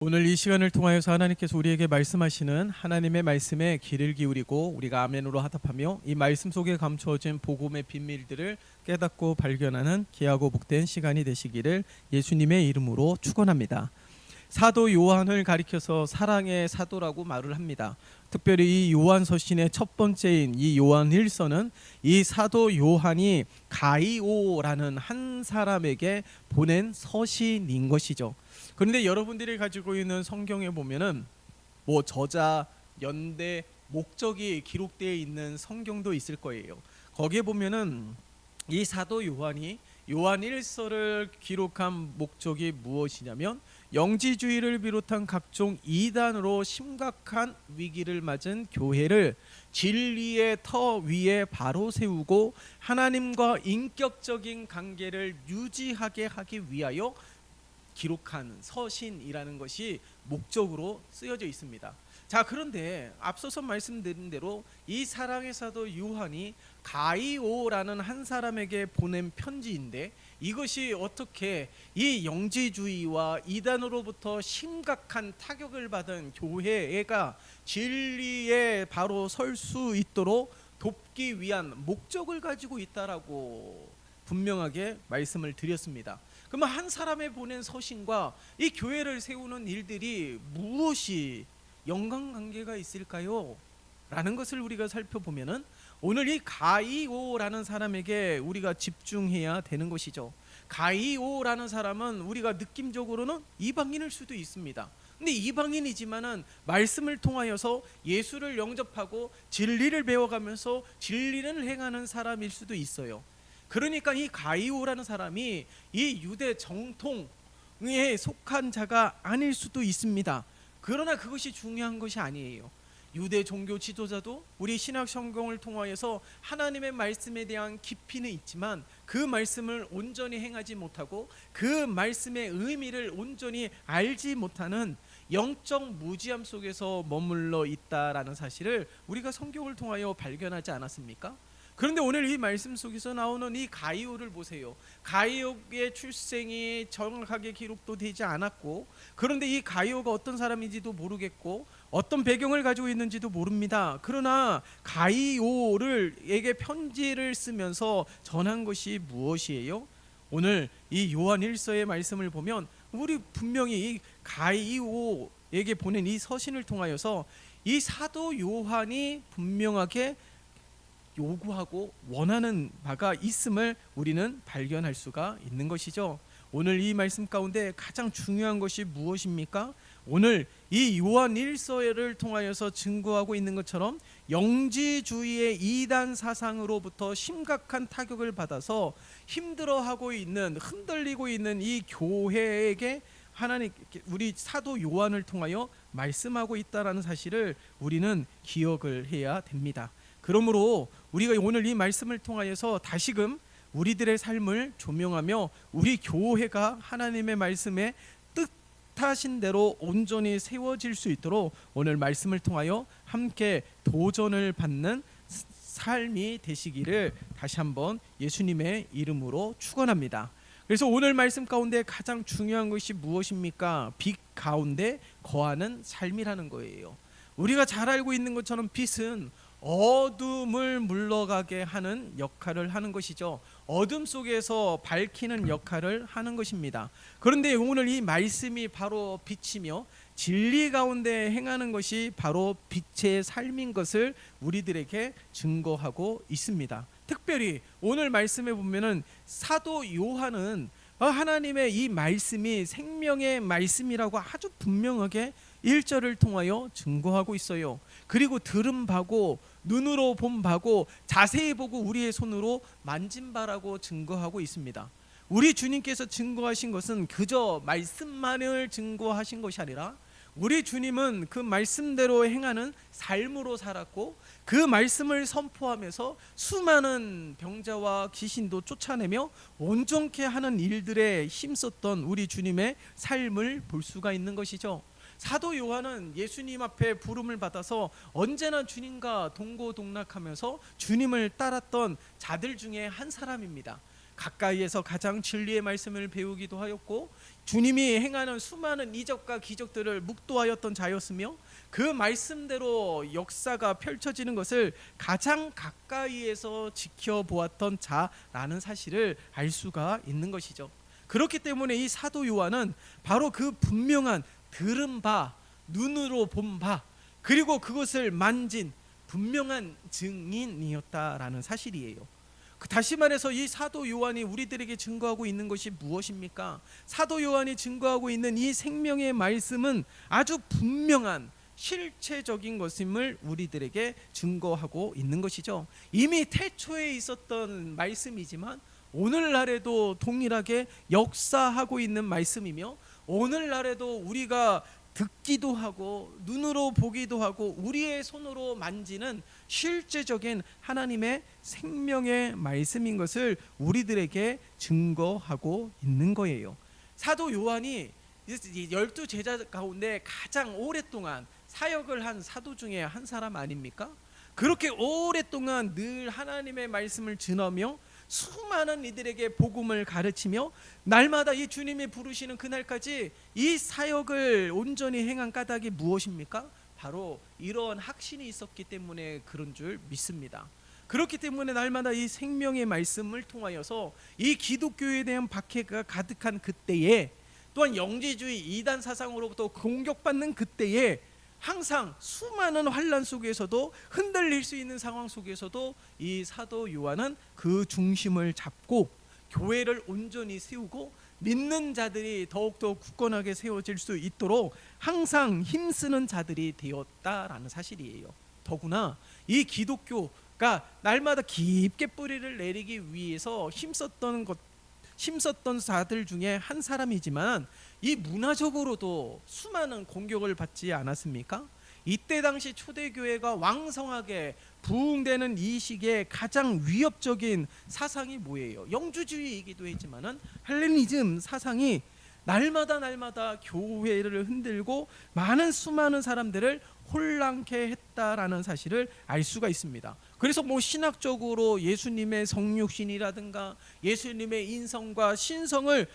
오늘 이 시간을 통하여서 하나님께서 우리에게 말씀하시는 하나님의 말씀에 귀를 기울이고 우리가 아멘으로 화답하며 이 말씀 속에 감추어진 복음의 비밀들을 깨닫고 발견하는 귀하고 복된 시간이 되시기를 예수님의 이름으로 축원합니다. 사도 요한을 가리켜서 사랑의 사도라고 말을 합니다. 특별히 이 요한 서신의 첫 번째인 이 요한 1서는 이 사도 요한이 가이오라는 한 사람에게 보낸 서신인 것이죠. 그런데 여러분들이 가지고 있는 성경에 보면은 저자, 연대, 목적이 기록되어 있는 성경도 있을 거예요. 거기에 보면은 이 사도 요한이 요한 1서를 기록한 목적이 무엇이냐면 영지주의를 비롯한 각종 이단으로 심각한 위기를 맞은 교회를 진리의 터 위에 바로 세우고 하나님과 인격적인 관계를 유지하게 하기 위하여 기록한 서신이라는 것이 목적으로 쓰여져 있습니다. 자, 그런데 앞서서 말씀드린 대로 이 사랑의 사도 요한이 가이오라는 한 사람에게 보낸 편지인데 이것이 어떻게 이 영지주의와 이단으로부터 심각한 타격을 받은 교회가 진리에 바로 설 수 있도록 돕기 위한 목적을 가지고 있다라고 분명하게 말씀을 드렸습니다. 그러면 한 사람의 보낸 서신과 이 교회를 세우는 일들이 무엇이 연관관계가 있을까요? 라는 것을 우리가 살펴보면은 오늘 이 가이오라는 사람에게 우리가 집중해야 되는 것이죠. 가이오라는 사람은 우리가 느낌적으로는 이방인일 수도 있습니다. 근데 이방인이지만은 말씀을 통하여서 예수를 영접하고 진리를 배워가면서 진리를 행하는 사람일 수도 있어요. 그러니까 이 가이오라는 사람이 이 유대 정통에 속한 자가 아닐 수도 있습니다. 그러나 그것이 중요한 것이 아니에요. 유대 종교 지도자도 우리 신약 성경을 통하여서 하나님의 말씀에 대한 깊이는 있지만 그 말씀을 온전히 행하지 못하고 그 말씀의 의미를 온전히 알지 못하는 영적 무지함 속에서 머물러 있다라는 사실을 우리가 성경을 통하여 발견하지 않았습니까? 그런데 오늘 이 말씀 속에서 나오는 이 가이오를 보세요. 가이오의 출생이 정확하게 기록도 되지 않았고, 그런데 이 가이오가 어떤 사람인지도 모르겠고 어떤 배경을 가지고 있는지도 모릅니다. 그러나 가이오에게 편지를 쓰면서 전한 것이 무엇이에요? 오늘 이 요한 1서의 말씀을 보면 우리 분명히 이 가이오에게 보낸 이 서신을 통하여서 이 사도 요한이 분명하게 요구하고 원하는 바가 있음을 우리는 발견할 수가 있는 것이죠. 오늘 이 말씀 가운데 가장 중요한 것이 무엇입니까? 오늘 이 요한 1서를 통하여서 증거하고 있는 것처럼 영지주의의 이단 사상으로부터 심각한 타격을 받아서 힘들어하고 있는, 흔들리고 있는 이 교회에게 하나님, 우리 사도 요한을 통하여 말씀하고 있다라는 사실을 우리는 기억을 해야 됩니다. 그러므로 우리가 오늘 이 말씀을 통하여서 다시금 우리들의 삶을 조명하며 우리 교회가 하나님의 말씀에 뜻하신 대로 온전히 세워질 수 있도록 오늘 말씀을 통하여 함께 도전을 받는 삶이 되시기를 다시 한번 예수님의 이름으로 축원합니다. 그래서 오늘 말씀 가운데 가장 중요한 것이 무엇입니까? 빛 가운데 거하는 삶이라는 거예요. 우리가 잘 알고 있는 것처럼 빛은 어둠을 물러가게 하는 역할을 하는 것이죠. 어둠 속에서 밝히는 역할을 하는 것입니다. 그런데 오늘 이 말씀이 바로 빛이며 진리 가운데 행하는 것이 바로 빛의 삶인 것을 우리들에게 증거하고 있습니다. 특별히 오늘 말씀에 보면은 사도 요한은 하나님의 이 말씀이 생명의 말씀이라고 아주 분명하게 1절을 통하여 증거하고 있어요. 그리고 들은 바고 눈으로 본 바고 자세히 보고 우리의 손으로 만진 바라고 증거하고 있습니다. 우리 주님께서 증거하신 것은 그저 말씀만을 증거하신 것이 아니라 우리 주님은 그 말씀대로 행하는 삶으로 살았고 그 말씀을 선포하면서 수많은 병자와 귀신도 쫓아내며 온전케 하는 일들에 힘썼던 우리 주님의 삶을 볼 수가 있는 것이죠. 사도 요한은 예수님 앞에 부름을 받아서 언제나 주님과 동고동락하면서 주님을 따랐던 자들 중에 한 사람입니다. 가까이에서 가장 진리의 말씀을 배우기도 하였고 주님이 행하는 수많은 이적과 기적들을 묵도하였던 자였으며 그 말씀대로 역사가 펼쳐지는 것을 가장 가까이에서 지켜보았던 자라는 사실을 알 수가 있는 것이죠. 그렇기 때문에 이 사도 요한은 바로 그 분명한 들은 바, 눈으로 본 바, 그리고 그것을 만진 분명한 증인이었다라는 사실이에요. 다시 말해서 이 사도 요한이 우리들에게 증거하고 있는 것이 무엇입니까? 사도 요한이 증거하고 있는 이 생명의 말씀은 아주 분명한 실체적인 것임을 우리들에게 증거하고 있는 것이죠. 이미 태초에 있었던 말씀이지만 오늘날에도 동일하게 역사하고 있는 말씀이며, 오늘날에도 우리가 듣기도 하고 눈으로 보기도 하고 우리의 손으로 만지는 실제적인 하나님의 생명의 말씀인 것을 우리들에게 증거하고 있는 거예요. 사도 요한이 12제자 가운데 가장 오랫동안 사역을 한 사도 중에 한 사람 아닙니까? 그렇게 오랫동안 늘 하나님의 말씀을 전하며 수많은 이들에게 복음을 가르치며 날마다 이 주님이 부르시는 그날까지 이 사역을 온전히 행한 까닭이 무엇입니까? 바로 이러한 확신이 있었기 때문에 그런 줄 믿습니다. 그렇기 때문에 날마다 이 생명의 말씀을 통하여서 이 기독교에 대한 박해가 가득한 그때에, 또한 영지주의 이단 사상으로부터 공격받는 그때에 항상 수많은 환난 속에서도 흔들릴 수 있는 상황 속에서도 이 사도 요한은 그 중심을 잡고 교회를 온전히 세우고 믿는 자들이 더욱더 굳건하게 세워질 수 있도록 항상 힘쓰는 자들이 되었다라는 사실이에요. 더구나 이 기독교가 날마다 깊게 뿌리를 내리기 위해서 힘썼던 자들 중에 한 사람이지만 이 문화적으로도 수많은 공격을 받지 않았습니까? 이때 당시 초대교회가 왕성하게 부흥되는 이 시기에 가장 위협적인 사상이 뭐예요? 영주주의이기도 했지만은 헬레니즘 사상이 날마다 교회를 흔들고 수많은 사람들을 혼란케 했다라는 사실을 알 수가 있습니다. 그래서 신학적으로 예수님의 성육신이라든가 예수님의 인성과 신성을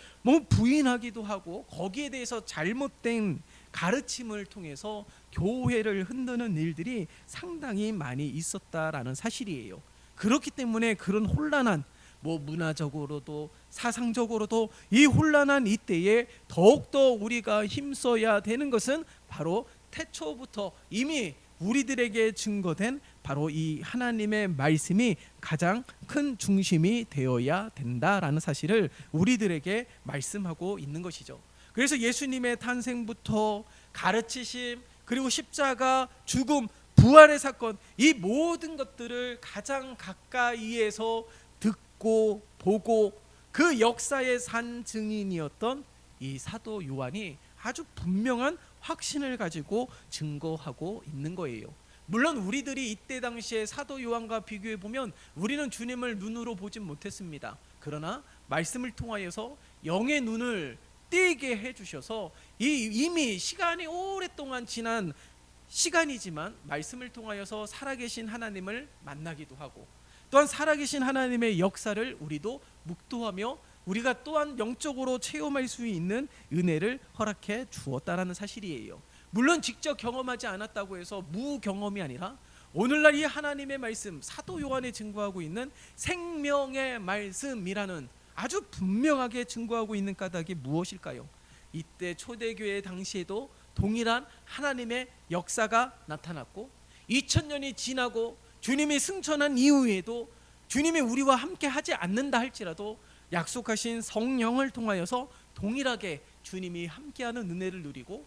부인하기도 하고 거기에 대해서 잘못된 가르침을 통해서 교회를 흔드는 일들이 상당히 많이 있었다라는 사실이에요. 그렇기 때문에 그런 혼란한 문화적으로도 사상적으로도 이 혼란한 이때에 더욱더 우리가 힘써야 되는 것은 바로 태초부터 이미 우리들에게 증거된 바로 이 하나님의 말씀이 가장 큰 중심이 되어야 된다라는 사실을 우리들에게 말씀하고 있는 것이죠. 그래서 예수님의 탄생부터 가르치심, 그리고 십자가, 죽음, 부활의 사건, 이 모든 것들을 가장 가까이에서 듣고 보고 그 역사의 산 증인이었던 이 사도 요한이 아주 분명한 확신을 가지고 증거하고 있는 거예요. 물론 우리들이 이때 당시에 사도 요한과 비교해 보면 우리는 주님을 눈으로 보진 못했습니다. 그러나 말씀을 통하여서 영의 눈을 띄게 해주셔서 이미 시간이 오랫동안 지난 시간이지만 말씀을 통하여서 살아계신 하나님을 만나기도 하고, 또한 살아계신 하나님의 역사를 우리도 묵도하며 우리가 또한 영적으로 체험할 수 있는 은혜를 허락해 주었다라는 사실이에요. 물론 직접 경험하지 않았다고 해서 무경험이 아니라 오늘날 이 하나님의 말씀, 사도 요한이 증거하고 있는 생명의 말씀이라는 아주 분명하게 증거하고 있는 까닭이 무엇일까요? 이때 초대교회 당시에도 동일한 하나님의 역사가 나타났고 2000년이 지나고 주님이 승천한 이후에도 주님이 우리와 함께 하지 않는다 할지라도 약속하신 성령을 통하여서 동일하게 주님이 함께하는 은혜를 누리고,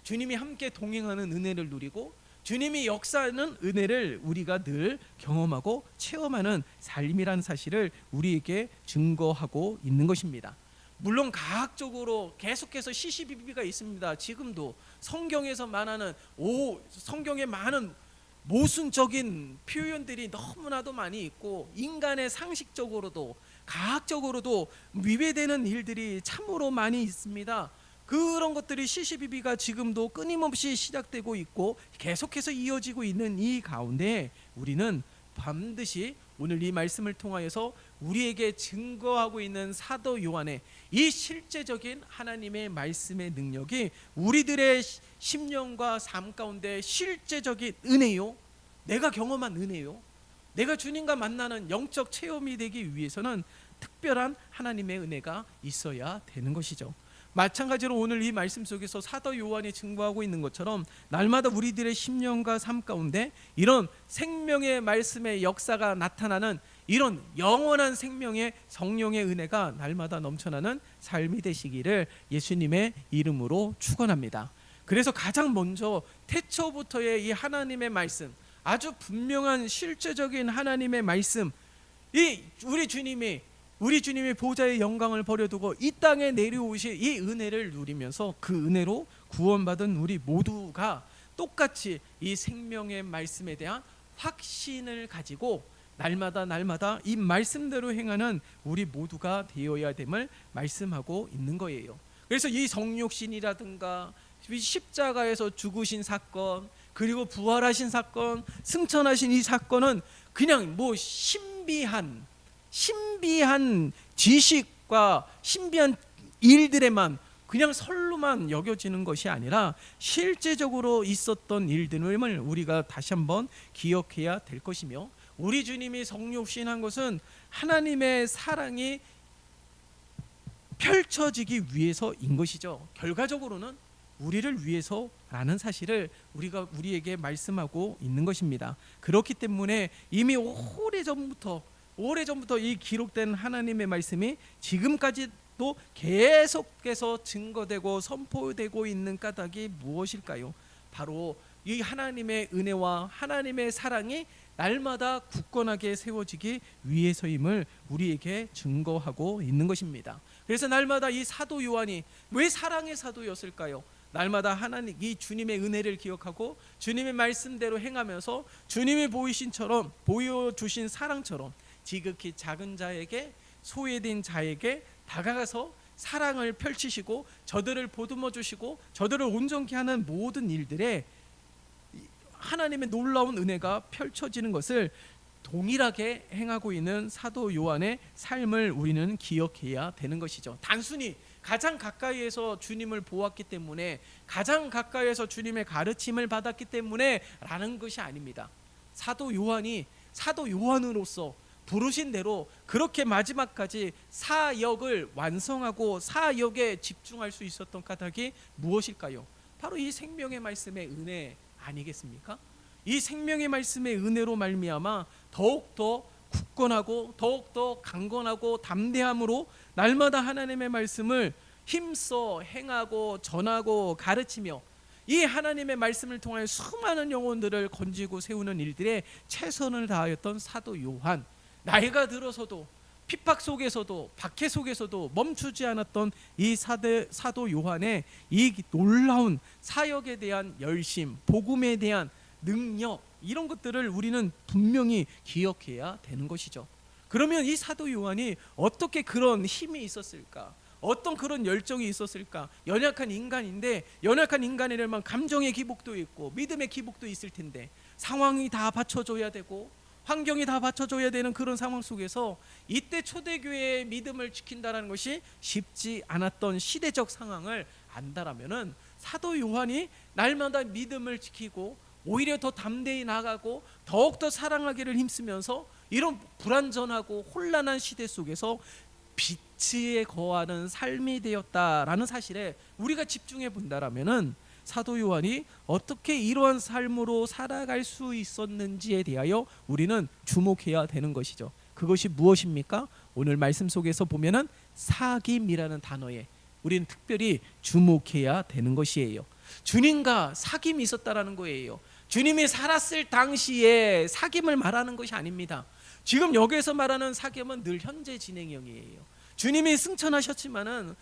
주님이 함께 동행하는 은혜를 누리고, 주님이 역사하는 은혜를 우리가 늘 경험하고 체험하는 삶이라는 사실을 우리에게 증거하고 있는 것입니다. 물론 과학적으로 계속해서 시시비비가 있습니다. 지금도 성경에서 말하는 성경에 많은 모순적인 표현들이 너무나도 많이 있고 인간의 상식적으로도 과학적으로도 위배되는 일들이 참으로 많이 있습니다. 그런 것들이 시시비비가 지금도 끊임없이 시작되고 있고 계속해서 이어지고 있는 이 가운데 우리는 반드시 오늘 이 말씀을 통하여서 우리에게 증거하고 있는 사도 요한의 이 실제적인 하나님의 말씀의 능력이 우리들의 심령과 삶 가운데 실제적인 은혜요, 내가 경험한 은혜요, 내가 주님과 만나는 영적 체험이 되기 위해서는 특별한 하나님의 은혜가 있어야 되는 것이죠. 마찬가지로 오늘 이 말씀 속에서 사도 요한이 증거하고 있는 것처럼 날마다 우리들의 심령과 삶 가운데 이런 생명의 말씀의 역사가 나타나는 이런 영원한 생명의 성령의 은혜가 날마다 넘쳐나는 삶이 되시기를 예수님의 이름으로 축원합니다. 그래서 가장 먼저 태초부터의 이 하나님의 말씀, 아주 분명한 실제적인 하나님의 말씀, 이 우리 주님이 보좌의 영광을 버려두고 이 땅에 내려오신 이 은혜를 누리면서 그 은혜로 구원받은 우리 모두가 똑같이 이 생명의 말씀에 대한 확신을 가지고 날마다 이 말씀대로 행하는 우리 모두가 되어야 됨을 말씀하고 있는 거예요. 그래서 이 성육신이라든가 십자가에서 죽으신 사건, 그리고 부활하신 사건, 승천하신 이 사건은 그냥 뭐 신비한 지식과 신비한 일들에만 그냥 설로만 여겨지는 것이 아니라 실제적으로 있었던 일들을 우리가 다시 한번 기억해야 될 것이며, 우리 주님이 성육신한 것은 하나님의 사랑이 펼쳐지기 위해서인 것이죠. 결과적으로는 우리를 위해서라는 사실을 우리에게 말씀하고 있는 것입니다. 그렇기 때문에 이미 오래전부터 이 기록된 하나님의 말씀이 지금까지도 계속해서 증거되고 선포되고 있는 까닭이 무엇일까요? 바로 이 하나님의 은혜와 하나님의 사랑이 날마다 굳건하게 세워지기 위해서임을 우리에게 증거하고 있는 것입니다. 그래서 날마다 이 사도 요한이 왜 사랑의 사도였을까요? 날마다 이 주님의 은혜를 기억하고 주님의 말씀대로 행하면서 주님이 보여주신 사랑처럼 지극히 작은 자에게, 소외된 자에게 다가가서 사랑을 펼치시고 저들을 보듬어 주시고 저들을 온전케 하는 모든 일들에 하나님의 놀라운 은혜가 펼쳐지는 것을 동일하게 행하고 있는 사도 요한의 삶을 우리는 기억해야 되는 것이죠. 단순히 가장 가까이에서 주님을 보았기 때문에, 가장 가까이에서 주님의 가르침을 받았기 때문에 라는 것이 아닙니다. 사도 요한으로서 부르신 대로 그렇게 마지막까지 사역을 완성하고 사역에 집중할 수 있었던 까닭이 무엇일까요? 바로 이 생명의 말씀의 은혜 아니겠습니까? 이 생명의 말씀의 은혜로 말미암아 더욱더 굳건하고 더욱더 강건하고 담대함으로 날마다 하나님의 말씀을 힘써 행하고 전하고 가르치며 이 하나님의 말씀을 통하여 수많은 영혼들을 건지고 세우는 일들에 최선을 다하였던 사도 요한, 나이가 들어서도 핍박 속에서도 박해 속에서도 멈추지 않았던 이 사도 요한의 이 놀라운 사역에 대한 열심, 복음에 대한 능력, 이런 것들을 우리는 분명히 기억해야 되는 것이죠. 그러면 이 사도 요한이 어떻게 그런 힘이 있었을까? 어떤 그런 열정이 있었을까? 연약한 인간인데, 연약한 인간이라면 감정의 기복도 있고 믿음의 기복도 있을 텐데, 상황이 다 받쳐줘야 되고 환경이 다 받쳐줘야 되는 그런 상황 속에서 이때 초대교회의 믿음을 지킨다는 것이 쉽지 않았던 시대적 상황을 안다라면은 사도 요한이 날마다 믿음을 지키고 오히려 더 담대히 나가고 더욱더 사랑하기를 힘쓰면서 이런 불완전하고 혼란한 시대 속에서 빛에 거하는 삶이 되었다라는 사실에 우리가 집중해 본다라면은 사도 요한이 어떻게 이러한 삶으로 살아갈 수 있었는지에 대하여 우리는 주목해야 되는 것이죠. 그것이 무엇입니까? 오늘 말씀 속에서 보면은 사귐이라는 단어에 우리는 특별히 주목해야 되는 것이에요. 주님과 사귐이 있었다라는 거예요. 주님이 살았을 당시에 사귐을 말하는 것이 아닙니다. 지금 여기에서 말하는 사귐은 늘 현재 진행형이에요. 주님이 승천하셨지만은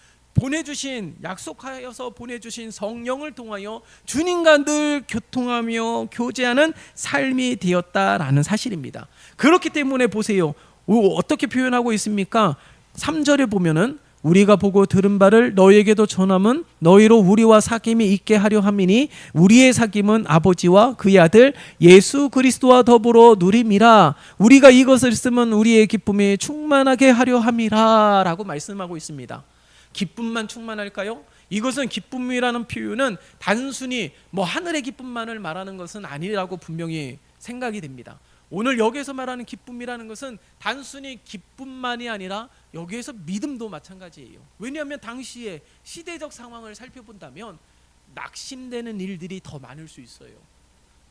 약속하여서 보내주신 성령을 통하여 주님과 늘 교통하며 교제하는 삶이 되었다라는 사실입니다. 그렇기 때문에 보세요. 어떻게 표현하고 있습니까? 3절에 보면은 우리가 보고 들은 바를 너희에게도 전함은 너희로 우리와 사귐이 있게 하려 함이니 우리의 사귐은 아버지와 그의 아들 예수 그리스도와 더불어 누림이라. 우리가 이것을 쓰면 우리의 기쁨이 충만하게 하려 함이라 라고 말씀하고 있습니다. 기쁨만 충만할까요? 이것은 기쁨이라는 표현은 단순히 하늘의 기쁨만을 말하는 것은 아니라고 분명히 생각이 됩니다. 오늘 여기에서 말하는 기쁨이라는 것은 단순히 기쁨만이 아니라 여기에서 믿음도 마찬가지예요. 왜냐하면 당시에 시대적 상황을 살펴본다면 낙심되는 일들이 더 많을 수 있어요.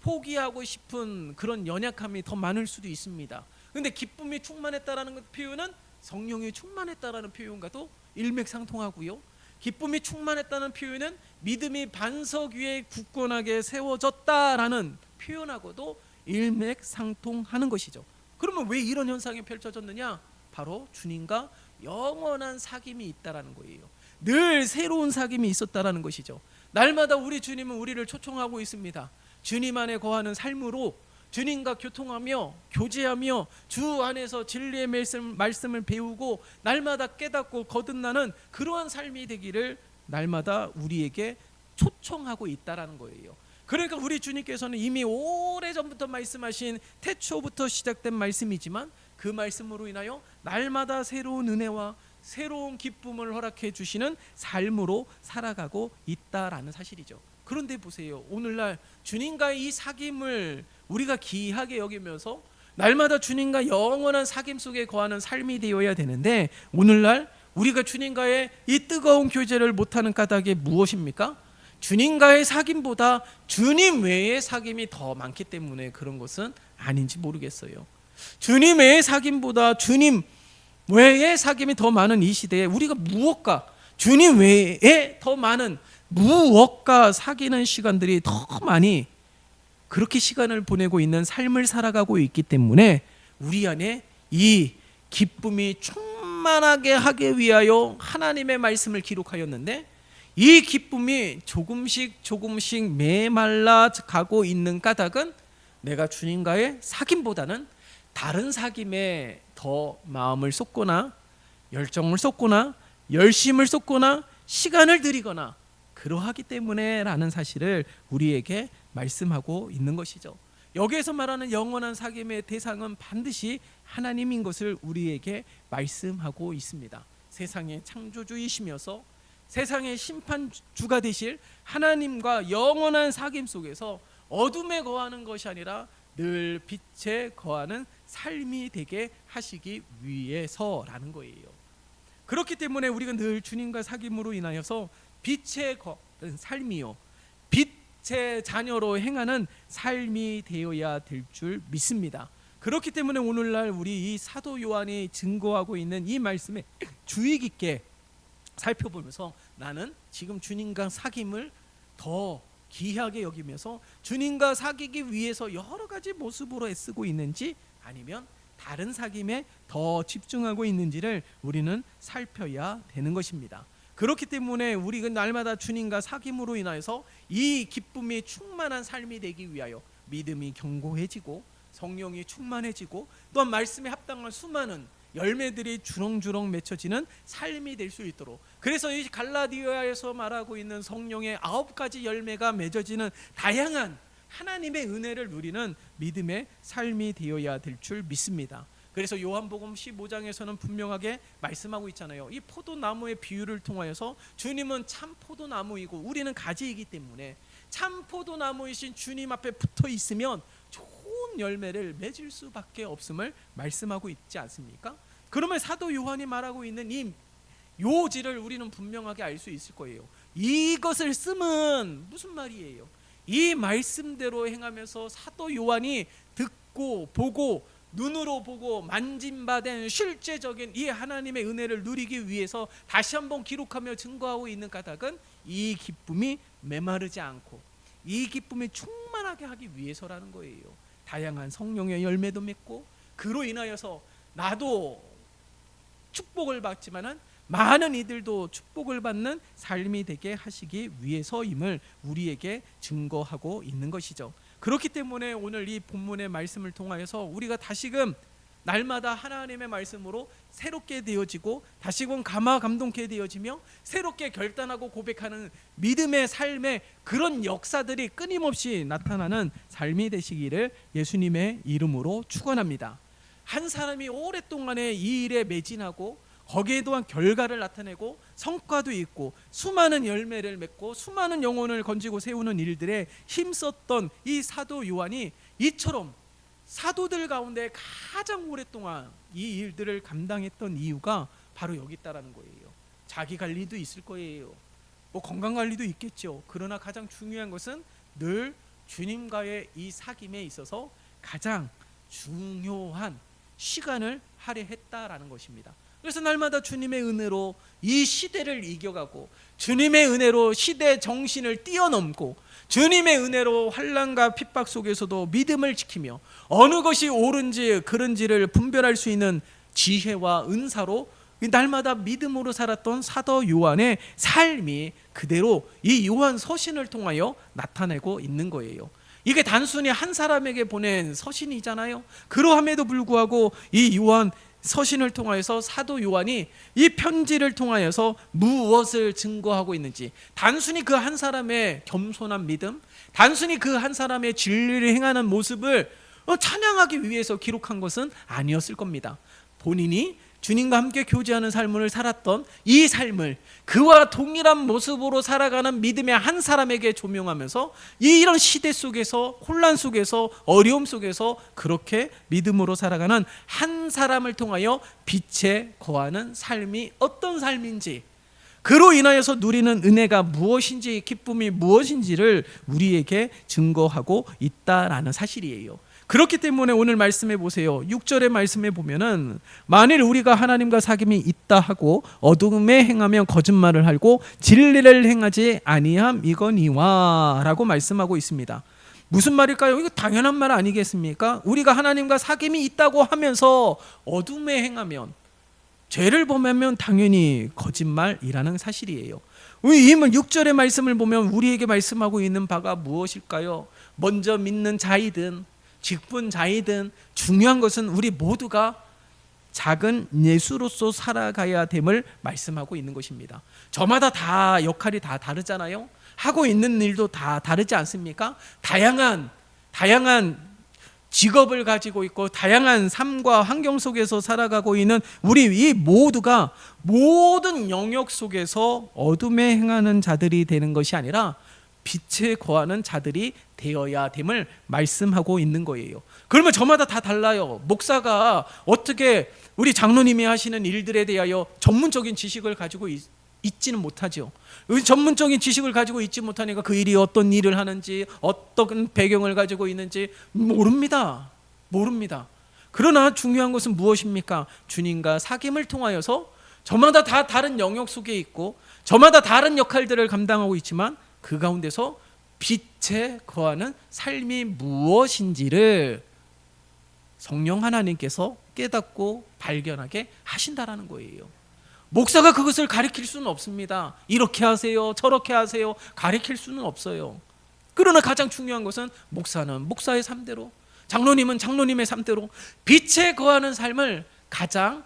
포기하고 싶은 그런 연약함이 더 많을 수도 있습니다. 그런데 기쁨이 충만했다라는 표현은 성령이 충만했다라는 표현과도 일맥상통하고요. 기쁨이 충만했다는 표현은 믿음이 반석 위에 굳건하게 세워졌다라는 표현하고도 일맥상통하는 것이죠. 그러면 왜 이런 현상이 펼쳐졌느냐? 바로 주님과 영원한 사귐이 있다라는 거예요. 늘 새로운 사귐이 있었다라는 것이죠. 날마다 우리 주님은 우리를 초청하고 있습니다. 주님 안에 거하는 삶으로 주님과 교통하며 교제하며 주 안에서 진리의 말씀을 배우고 날마다 깨닫고 거듭나는 그러한 삶이 되기를 날마다 우리에게 초청하고 있다라는 거예요. 그러니까 우리 주님께서는 이미 오래전부터 말씀하신 태초부터 시작된 말씀이지만 그 말씀으로 인하여 날마다 새로운 은혜와 새로운 기쁨을 허락해 주시는 삶으로 살아가고 있다라는 사실이죠. 그런데 보세요. 오늘날 주님과의 이 사귐을 우리가 귀하게 여기면서 날마다 주님과 영원한 사귐 속에 거하는 삶이 되어야 되는데 오늘날 우리가 주님과의 이 뜨거운 교제를 못하는 까닭이 무엇입니까? 주님과의 사귐보다 주님 외의 사귐이 더 많기 때문에 그런 것은 아닌지 모르겠어요. 주님 외의 사귐보다 주님 외의 사귐이 더 많은 이 시대에 우리가 무엇과 주님 외에 더 많은 무엇과 사귀는 시간들이 더 많이 그렇게 시간을 보내고 있는 삶을 살아가고 있기 때문에 우리 안에 이 기쁨이 충만하게 하기 위하여 하나님의 말씀을 기록하였는데 이 기쁨이 조금씩 메말라 가고 있는 까닭은 내가 주님과의 사귐보다는 다른 사귐에 더 마음을 쏟거나 열정을 쏟거나 열심을 쏟거나 시간을 들이거나 그러하기 때문에 라는 사실을 우리에게 말씀하고 있는 것이죠. 여기에서 말하는 영원한 사귐의 대상은 반드시 하나님인 것을 우리에게 말씀하고 있습니다. 세상의 창조주이시면서 세상의 심판주가 되실 하나님과 영원한 사귐 속에서 어둠에 거하는 것이 아니라 늘 빛에 거하는 삶이 되게 하시기 위해서라는 거예요. 그렇기 때문에 우리가 늘 주님과 사귐으로 인하여서 빛의 삶이요 빛의 자녀로 행하는 삶이 되어야 될 줄 믿습니다. 그렇기 때문에 오늘날 우리 이 사도 요한이 증거하고 있는 이 말씀에 주의 깊게 살펴보면서 나는 지금 주님과 사귐을 더 귀하게 여기면서 주님과 사귀기 위해서 여러 가지 모습으로 애쓰고 있는지 아니면 다른 사귐에 더 집중하고 있는지를 우리는 살펴야 되는 것입니다. 그렇기 때문에 우리가 날마다 주님과 사귐으로 인하여서 이 기쁨이 충만한 삶이 되기 위하여 믿음이 견고해지고 성령이 충만해지고 또한 말씀에 합당한 수많은 열매들이 주렁주렁 맺혀지는 삶이 될 수 있도록 그래서 이 갈라디아에서 말하고 있는 성령의 9가지 열매가 맺어지는 다양한 하나님의 은혜를 누리는 믿음의 삶이 되어야 될 줄 믿습니다. 그래서 요한복음 15장에서는 분명하게 말씀하고 있잖아요. 이 포도나무의 비유를 통하여서 주님은 참 포도나무이고 우리는 가지이기 때문에 참 포도나무이신 주님 앞에 붙어 있으면 좋은 열매를 맺을 수밖에 없음을 말씀하고 있지 않습니까? 그러면 사도 요한이 말하고 있는 이 요지를 우리는 분명하게 알 수 있을 거예요. 이것을 쓰면 무슨 말이에요? 이 말씀대로 행하면서 사도 요한이 듣고 보고 눈으로 보고 만진바된 실제적인 이 하나님의 은혜를 누리기 위해서 다시 한번 기록하며 증거하고 있는 까닭은 이 기쁨이 메마르지 않고 이 기쁨이 충만하게 하기 위해서라는 거예요. 다양한 성령의 열매도 맺고 그로 인하여서 나도 축복을 받지만은 많은 이들도 축복을 받는 삶이 되게 하시기 위해서임을 우리에게 증거하고 있는 것이죠. 그렇기 때문에 오늘 이 본문의 말씀을 통하여서 우리가 다시금 날마다 하나님의 말씀으로 새롭게 되어지고 다시금 감화 감동케 되어지며 새롭게 결단하고 고백하는 믿음의 삶의 그런 역사들이 끊임없이 나타나는 삶이 되시기를 예수님의 이름으로 축원합니다. 한 사람이 오랫동안에 이 일에 매진하고 거기에 또한 결과를 나타내고 성과도 있고 수많은 열매를 맺고 수많은 영혼을 건지고 세우는 일들에 힘썼던 이 사도 요한이 이처럼 사도들 가운데 가장 오랫동안 이 일들을 감당했던 이유가 바로 여기 있다라는 거예요. 자기 관리도 있을 거예요. 뭐 건강 관리도 있겠죠. 그러나 가장 중요한 것은 늘 주님과의 이 사귐에 있어서 가장 중요한 시간을 할애했다라는 것입니다. 그래서 날마다 주님의 은혜로 이 시대를 이겨가고 주님의 은혜로 시대 정신을 뛰어넘고 주님의 은혜로 환난과 핍박 속에서도 믿음을 지키며 어느 것이 옳은지 그른지를 분별할 수 있는 지혜와 은사로 날마다 믿음으로 살았던 사도 요한의 삶이 그대로 이 요한 서신을 통하여 나타내고 있는 거예요. 이게 단순히 한 사람에게 보낸 서신이잖아요. 그러함에도 불구하고 이 요한 서신을 통하여서 사도 요한이 이 편지를 통하여서 무엇을 증거하고 있는지, 단순히 그 한 사람의 겸손한 믿음, 단순히 그 한 사람의 진리를 행하는 모습을 찬양하기 위해서 기록한 것은 아니었을 겁니다. 본인이 주님과 함께 교제하는 삶을 살았던 이 삶을 그와 동일한 모습으로 살아가는 믿음의 한 사람에게 조명하면서 이런 시대 속에서 혼란 속에서 어려움 속에서 그렇게 믿음으로 살아가는 한 사람을 통하여 빛에 거하는 삶이 어떤 삶인지, 그로 인하여서 누리는 은혜가 무엇인지 기쁨이 무엇인지를 우리에게 증거하고 있다라는 사실이에요. 그렇기 때문에 오늘 말씀해 보세요. 6절의 말씀에 보면은 만일 우리가 하나님과 사귐이 있다 하고 어둠에 행하면 거짓말을 하고 진리를 행하지 아니함 이거니와 라고 말씀하고 있습니다. 무슨 말일까요? 이거 당연한 말 아니겠습니까? 우리가 하나님과 사귐이 있다고 하면서 어둠에 행하면, 죄를 범하면 당연히 거짓말이라는 사실이에요. 이 6절의 말씀을 보면 우리에게 말씀하고 있는 바가 무엇일까요? 먼저 믿는 자이든 직분자이든 중요한 것은 우리 모두가 작은 예수로서 살아가야 됨을 말씀하고 있는 것입니다. 저마다 다 역할이 다 다르잖아요. 하고 있는 일도 다 다르지 않습니까? 다양한 직업을 가지고 있고 다양한 삶과 환경 속에서 살아가고 있는 우리 이 모두가 모든 영역 속에서 어둠에 행하는 자들이 되는 것이 아니라 빛에 거하는 자들이 되어야 됨을 말씀하고 있는 거예요. 그러면 저마다 다 달라요. 목사가 어떻게 우리 장로님이 하시는 일들에 대하여 전문적인 지식을 가지고 있지는 못하죠. 전문적인 지식을 가지고 있지 못하니까 그 일이 어떤 일을 하는지 어떤 배경을 가지고 있는지 모릅니다. 그러나 중요한 것은 무엇입니까? 주님과 사귐을 통하여서 저마다 다 다른 영역 속에 있고 저마다 다른 역할들을 감당하고 있지만 그 가운데서 빛에 거하는 삶이 무엇인지를 성령 하나님께서 깨닫고 발견하게 하신다라는 거예요. 목사가 그것을 가르칠 수는 없습니다. 이렇게 하세요, 저렇게 하세요, 가르칠 수는 없어요. 그러나 가장 중요한 것은 목사는 목사의 삶대로, 장로님은 장로님의 삶대로 빛에 거하는 삶을 가장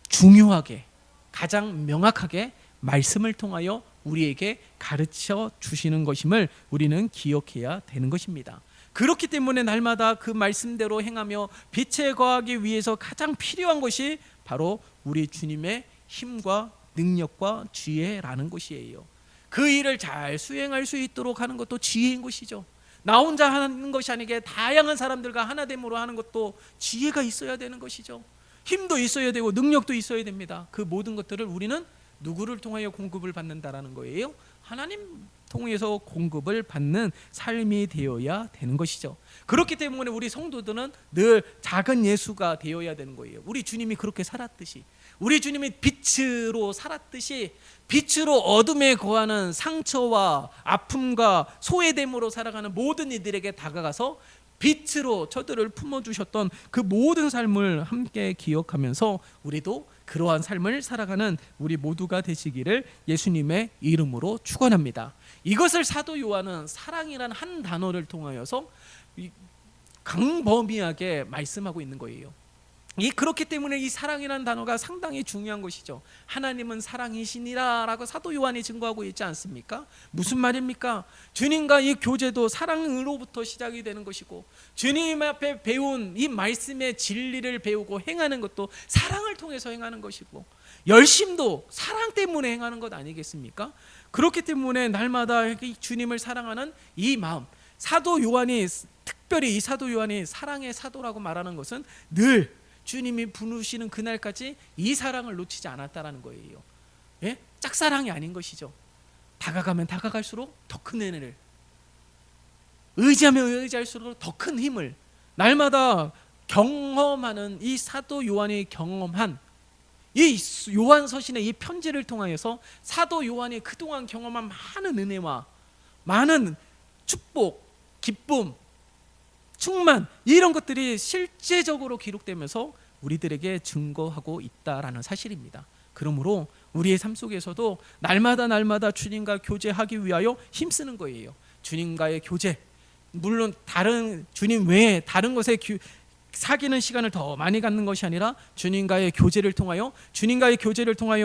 중요하게, 가장 명확하게 말씀을 통하여 우리에게 가르쳐 주시는 것임을 우리는 기억해야 되는 것입니다. 그렇기 때문에 날마다 그 말씀대로 행하며 빛에 거하기 위해서 가장 필요한 것이 바로 우리 주님의 힘과 능력과 지혜라는 것이에요. 그 일을 잘 수행할 수 있도록 하는 것도 지혜인 것이죠. 나 혼자 하는 것이 아니게 다양한 사람들과 하나됨으로 하는 것도 지혜가 있어야 되는 것이죠. 힘도 있어야 되고 능력도 있어야 됩니다. 그 모든 것들을 우리는 누구를 통하여 공급을 받는다라는 거예요? 하나님 통해서 공급을 받는 삶이 되어야 되는 것이죠. 그렇기 때문에 우리 성도들은 늘 작은 예수가 되어야 되는 거예요. 우리 주님이 그렇게 살았듯이, 우리 주님이 빛으로 살았듯이 빛으로 어둠에 거하는 상처와 아픔과 소외됨으로 살아가는 모든 이들에게 다가가서 빛으로 저들을 품어주셨던 그 모든 삶을 함께 기억하면서 우리도 그러한 삶을 살아가는 우리 모두가 되시기를 예수님의 이름으로 축원합니다. 이것을 사도 요한은 사랑이라는 한 단어를 통하여서 강범위하게 말씀하고 있는 거예요. 그렇기 때문에 이 사랑이라는 단어가 상당히 중요한 것이죠. 하나님은 사랑이시니라 라고 사도 요한이 증거하고 있지 않습니까? 무슨 말입니까? 주님과 이 교제도 사랑으로부터 시작이 되는 것이고, 주님 앞에 배운 이 말씀의 진리를 배우고 행하는 것도 사랑을 통해서 행하는 것이고, 열심도 사랑 때문에 행하는 것 아니겠습니까? 그렇기 때문에 날마다 주님을 사랑하는 이 마음, 사도 요한이, 특별히 이 사도 요한이 사랑의 사도라고 말하는 것은 늘 주님이 부르시는 그날까지 이 사랑을 놓치지 않았다라는 거예요. 예? 짝사랑이 아닌 것이죠. 다가가면 다가갈수록 더 큰 은혜를, 의지하면 의지할수록 더 큰 힘을 날마다 경험하는 이 사도 요한이 경험한 이 요한서신의 이 편지를 통하여서 사도 요한이 그동안 경험한 많은 은혜와 많은 축복, 기쁨, 충만, 이런 것들이 실제적으로 기록되면서 우리들에게 증거하고 있다라는 사실입니다. 그러므로 우리의 삶 속에서도 날마다 주님과 교제하기 위하여 힘쓰는 거예요. 주님과의 교제, 물론 다른 주님 외에 다른 것에 사귀는 시간을 더 많이 갖는 것이 아니라 주님과의 교제를 통하여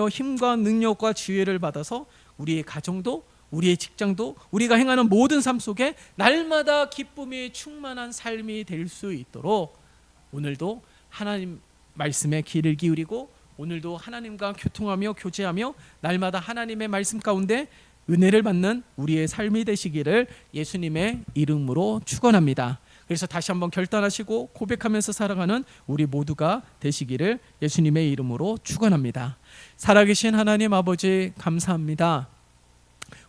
힘과 능력과 지혜를 받아서 우리의 가정도, 우리의 직장도, 우리가 행하는 모든 삶 속에 날마다 기쁨이 충만한 삶이 될 수 있도록 오늘도 하나님 말씀에 귀를 기울이고, 오늘도 하나님과 교통하며 교제하며 날마다 하나님의 말씀 가운데 은혜를 받는 우리의 삶이 되시기를 예수님의 이름으로 축원합니다. 그래서 다시 한번 결단하시고 고백하면서 살아가는 우리 모두가 되시기를 예수님의 이름으로 축원합니다. 살아계신 하나님 아버지, 감사합니다.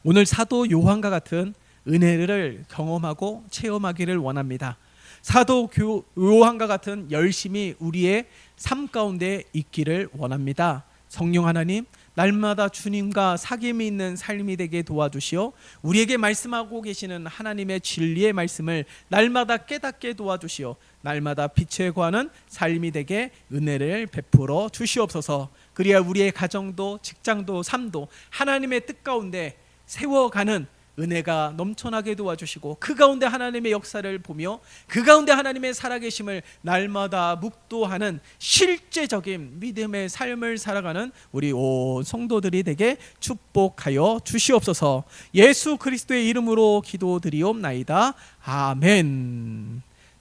오늘 사도 요한과 같은 은혜를 경험하고 체험하기를 원합니다. 사도 요한과 같은 열심이 우리의 삶 가운데 있기를 원합니다. 성령 하나님, 날마다 주님과 사귐이 있는 삶이 되게 도와주시어 우리에게 말씀하고 계시는 하나님의 진리의 말씀을 날마다 깨닫게 도와주시어 날마다 빛에 관한 삶이 되게 은혜를 베풀어 주시옵소서. 그리야 우리의 가정도 직장도 삶도 하나님의 뜻 가운데 세워가는 은혜가 넘쳐나게 도와주시고, 그 가운데 하나님의 역사를 보며 그 가운데 하나님의 살아계심을 날마다 묵도하는 실제적인 믿음의 삶을 살아가는 우리 온 성도들이 되게 축복하여 주시옵소서. 예수 그리스도의 이름으로 기도드리옵나이다. 아멘.